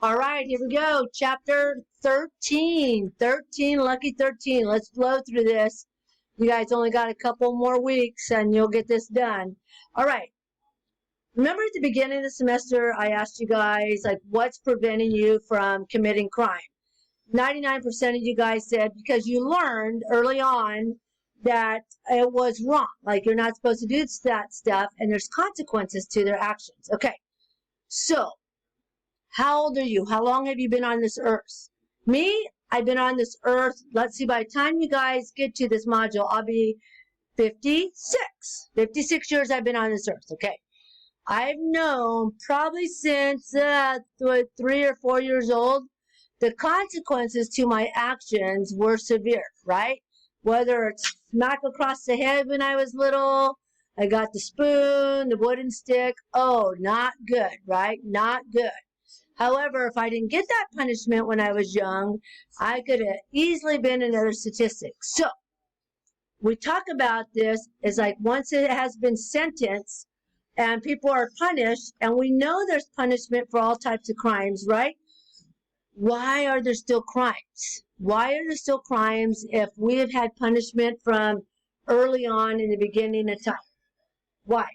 All right, here we go. Chapter 13. 13, lucky 13. Let's blow through this. You guys only got a couple more weeks and you'll get this done. All right. Remember at the beginning of the semester, I asked you guys, like, what's preventing you from committing crime? 99% of you guys said because you learned early on that it was wrong. Like, you're not supposed to do that stuff and there's consequences to their actions. Okay. So, how old are you? How long have you been on this earth? Me, I've been on this earth. Let's see, by the time you guys get to this module, I'll be 56. 56 years I've been on this earth. Okay. I've known probably since 3 or 4 years old, the consequences to my actions were severe, right? Whether it's smack across the head when I was little, I got the spoon, the wooden stick. Oh, not good, right? Not good. However, if I didn't get that punishment when I was young, I could have easily been another statistic. So, we talk about this as like once it has been sentenced and people are punished, and we know there's punishment for all types of crimes, right? Why are there still crimes? Why are there still crimes if we have had punishment from early on in the beginning of time? Why?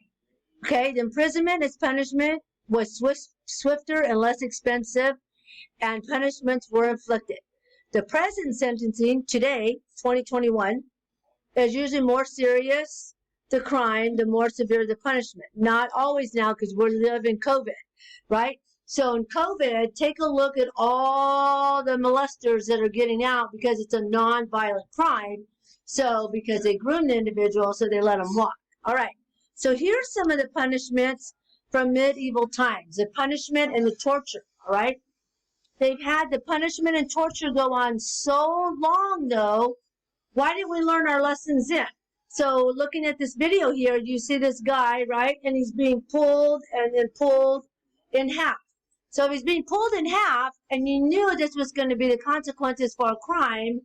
Okay, the imprisonment as punishment was swifter and less expensive, and punishments were inflicted. The present sentencing today, 2021, is usually more serious the crime, the more severe the punishment. Not always now because we're living COVID, right? So in COVID, take a look at all the molesters that are getting out because it's a non-violent crime. So because they groomed the individual, so they let them walk. All right. So here's some of the punishments from medieval times, the punishment and the torture, all right? They've had the punishment and torture go on so long, though. Why didn't we learn our lessons then? So looking at this video here, you see this guy, right? And he's being pulled and then pulled in half. So if he's being pulled in half and you knew this was going to be the consequences for a crime,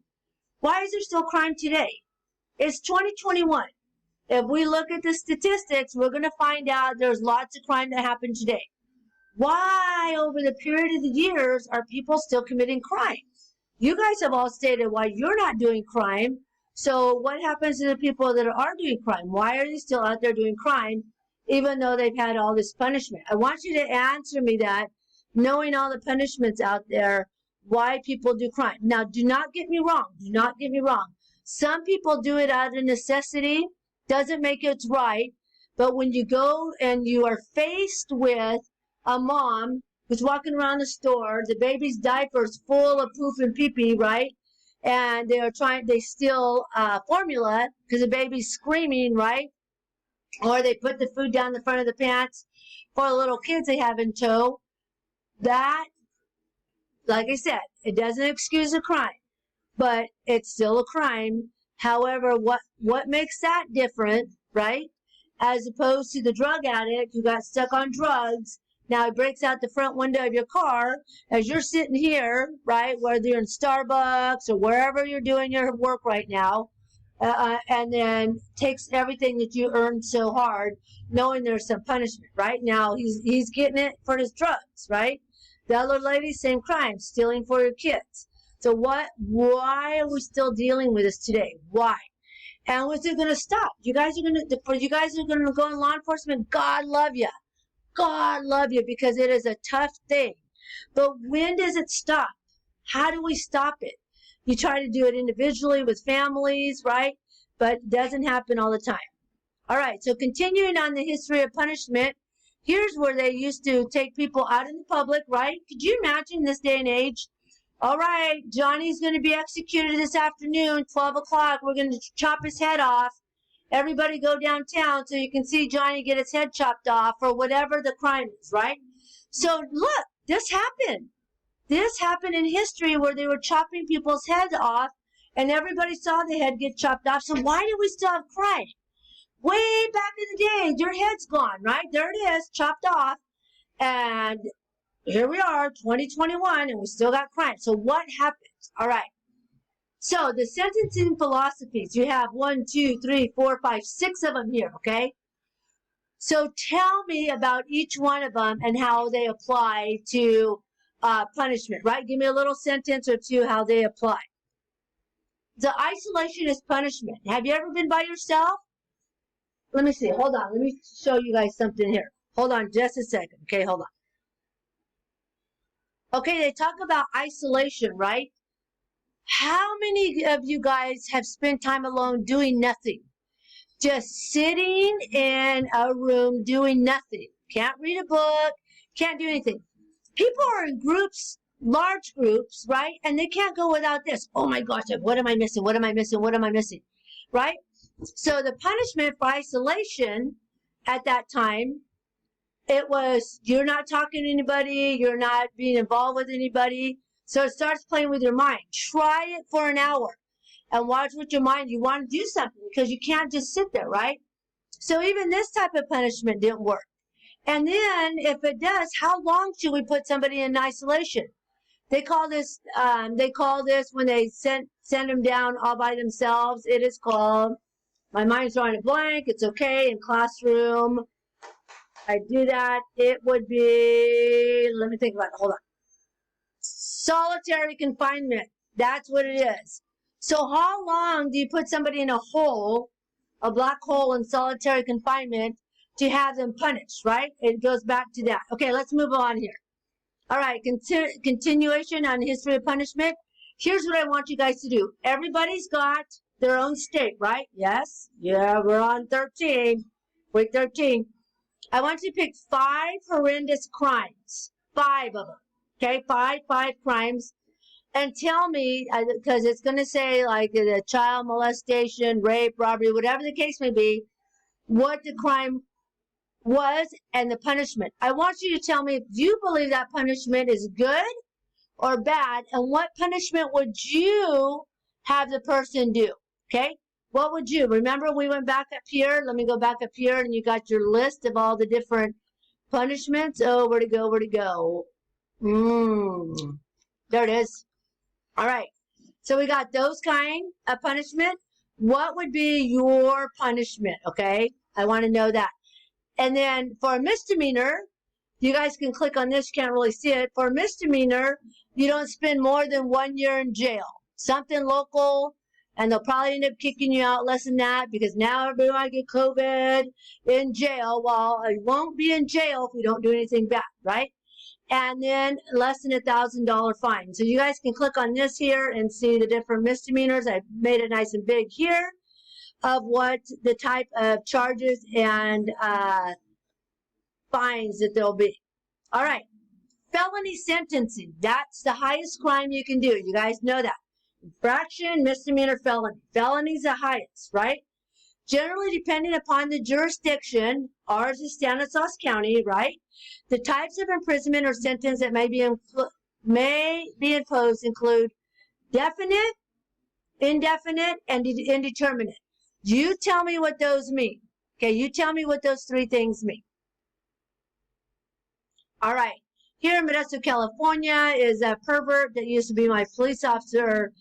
why is there still crime today? It's 2021. If we look at the statistics, we're going to find out there's lots of crime that happened today. Why, over the period of the years, are people still committing crime? You guys have all stated why you're not doing crime. So what happens to the people that are doing crime? Why are they still out there doing crime, even though they've had all this punishment? I want you to answer me that, knowing all the punishments out there, why people do crime. Now, do not get me wrong. Do not get me wrong. Some people do it out of necessity. Doesn't make it right, but when you go and you are faced with a mom who's walking around the store, the baby's diaper's full of poop and pee-pee, right? And they steal formula because the baby's screaming, right? Or they put the food down the front of the pants for the little kids they have in tow. That, like I said, it doesn't excuse a crime, but it's still a crime. However, what makes that different, right? As opposed to the drug addict who got stuck on drugs. Now he breaks out the front window of your car as you're sitting here, right? Whether you're in Starbucks or wherever you're doing your work right now, and then takes everything that you earned so hard, knowing there's some punishment, right? Now he's getting it for his drugs, right? The other lady, same crime, stealing for your kids. So why are we still dealing with this today? Why? And when's it going to stop? You guys are going to go in law enforcement. God love you. God love you, because it is a tough thing. But when does it stop? How do we stop it? You try to do it individually with families, right? But it doesn't happen all the time. All right. So continuing on the history of punishment, here's where they used to take people out in the public, right? Could you imagine this day and age? All right, Johnny's going to be executed this afternoon, 12 o'clock. We're going to chop his head off. Everybody go downtown so you can see Johnny get his head chopped off or whatever the crime is, right? So look, this happened. This happened in history where they were chopping people's heads off and everybody saw the head get chopped off. So why do we still have crime? Way back in the day, your head's gone, right? There it is, chopped off. And here we are, 2021, and we still got crime. So what happens? All right. So the sentencing philosophies, you have 1, 2, 3, 4, 5, 6 of them here, okay? So tell me about each one of them and how they apply to punishment, right? Give me a little sentence or two how they apply. The isolation is punishment. Have you ever been by yourself? Let me see. Hold on. Let me show you guys something here. Hold on just a second. Okay, hold on. Okay, they talk about isolation, right? How many of you guys have spent time alone doing nothing? Just sitting in a room doing nothing. Can't read a book, can't do anything. People are in groups, large groups, right? And they can't go without this. Oh my gosh, what am I missing? What am I missing? What am I missing? Right? So the punishment for isolation at that time, it was you're not talking to anybody, you're not being involved with anybody. So it starts playing with your mind. Try it for an hour and watch with your mind. You want to do something because you can't just sit there, right? So even this type of punishment didn't work. And then if it does, how long should we put somebody in isolation? They call this when they send them down all by themselves. It is called, my mind's drawing a blank. It's okay in classroom. I do that. It would be, let me think about it. Hold on. Solitary confinement. That's what it is. So how long do you put somebody in a hole, a black hole in solitary confinement to have them punished, right? It goes back to that. Okay, let's move on here. All right, continuation on history of punishment. Here's what I want you guys to do. Everybody's got their own state, right? Yes? Yeah, we're on 13. Week 13. I want you to pick 5 horrendous crimes. 5 of them. Okay, 5 crimes. And tell me, because it's going to say like the child molestation, rape, robbery, whatever the case may be, what the crime was and the punishment. I want you to tell me if you believe that punishment is good or bad, and what punishment would you have the person do? Okay? What would you? Remember we went back up here? Let me go back up here, and you got your list of all the different punishments. Oh, where'd it go? Where'd it go? There it is. All right. So we got those kind of punishment. What would be your punishment? Okay? I want to know that. And then for a misdemeanor, you guys can click on this. You can't really see it. For a misdemeanor, you don't spend more than 1 year in jail. Something local, and they'll probably end up kicking you out less than that because now everybody might get COVID in jail. Well, you won't be in jail if you don't do anything bad, right? And then less than $1,000 fine. So you guys can click on this here and see the different misdemeanors. I've made it nice and big here of what the type of charges and fines that there'll be. All right. Felony sentencing. That's the highest crime you can do. You guys know that. Infraction, misdemeanor, felony. Felony's the highest, right? Generally, depending upon the jurisdiction, ours is Stanislaus County, right? The types of imprisonment or sentence that may be imposed include definite, indefinite, and indeterminate. You tell me what those mean. Okay, you tell me what those 3 things mean. All right. Here in Modesto, California is a pervert that used to be my police officer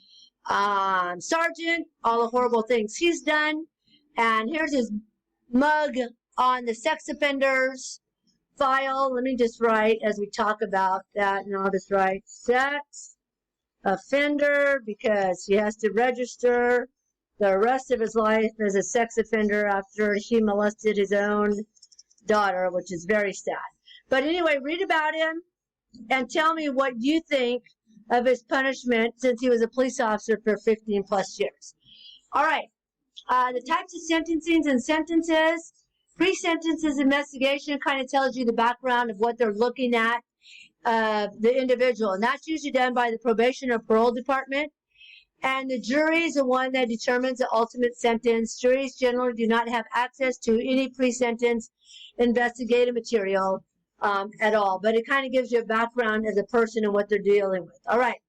sergeant. All the horrible things he's done. And here's his mug on the sex offenders file. Let me just write as we talk about that, and I'll just write sex offender because he has to register the rest of his life as a sex offender after he molested his own daughter, which is very sad. But anyway, read about him and tell me what you think of his punishment since he was a police officer for 15 plus years. All right. The types of sentencings and sentences. Pre-sentences investigation kind of tells you the background of what they're looking at, the individual. And that's usually done by the probation or parole department. And the jury is the one that determines the ultimate sentence. Juries generally do not have access to any pre-sentence investigative material at all. But it kind of gives you a background of the person and what they're dealing with. All right.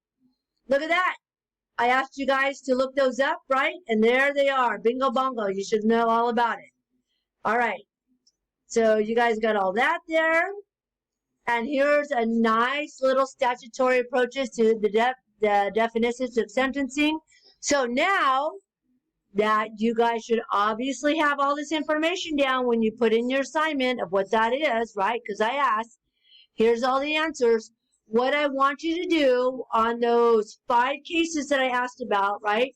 Look at that. I asked you guys to look those up, right? And there they are. Bingo bongo. You should know all about it. All right. So you guys got all that there. And here's a nice little statutory approaches to the definitions of sentencing. So now that you guys should obviously have all this information down when you put in your assignment of what that is, right? Because I asked, here's all the answers. what I want you to do on those 5 cases that I asked about, right?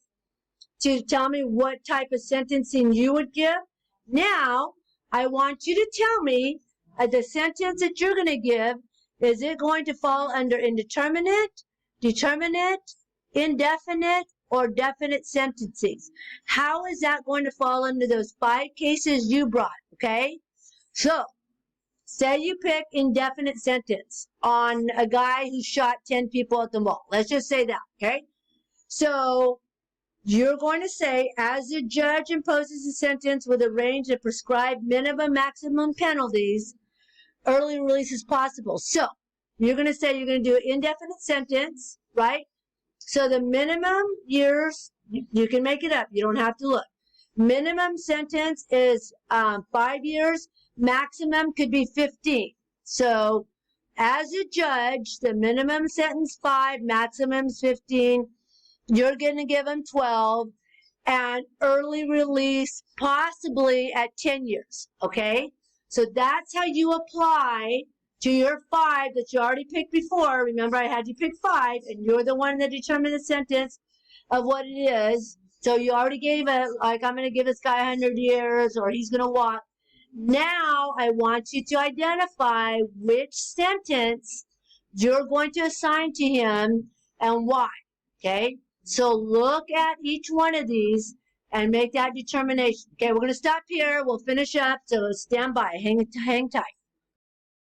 To tell me what type of sentencing you would give. Now, I want you to tell me the sentence that you're going to give, is it going to fall under indeterminate, determinate, indefinite, or definite sentencing? How is that going to fall under those 5 cases you brought, okay? So, say you pick indefinite sentence on a guy who shot 10 people at the mall. Let's just say that, okay? So, you're going to say, as the judge imposes a sentence with a range of prescribed minimum maximum penalties, early release is possible. So, you're going to say you're going to do an indefinite sentence, right? So the minimum years, you can make it up. You don't have to look. Minimum sentence is 5 years. Maximum could be 15. So as a judge, the minimum sentence 5, maximum 15. You're going to give them 12. And early release possibly at 10 years. Okay? So that's how you apply to your 5 that you already picked before. Remember, I had you pick 5, and you're the one that determined the sentence of what it is. So you already gave it, like, I'm going to give this guy 100 years, or he's going to walk. Now, I want you to identify which sentence you're going to assign to him and why. Okay? So look at each one of these and make that determination. Okay, we're going to stop here. We'll finish up. So stand by. Hang tight.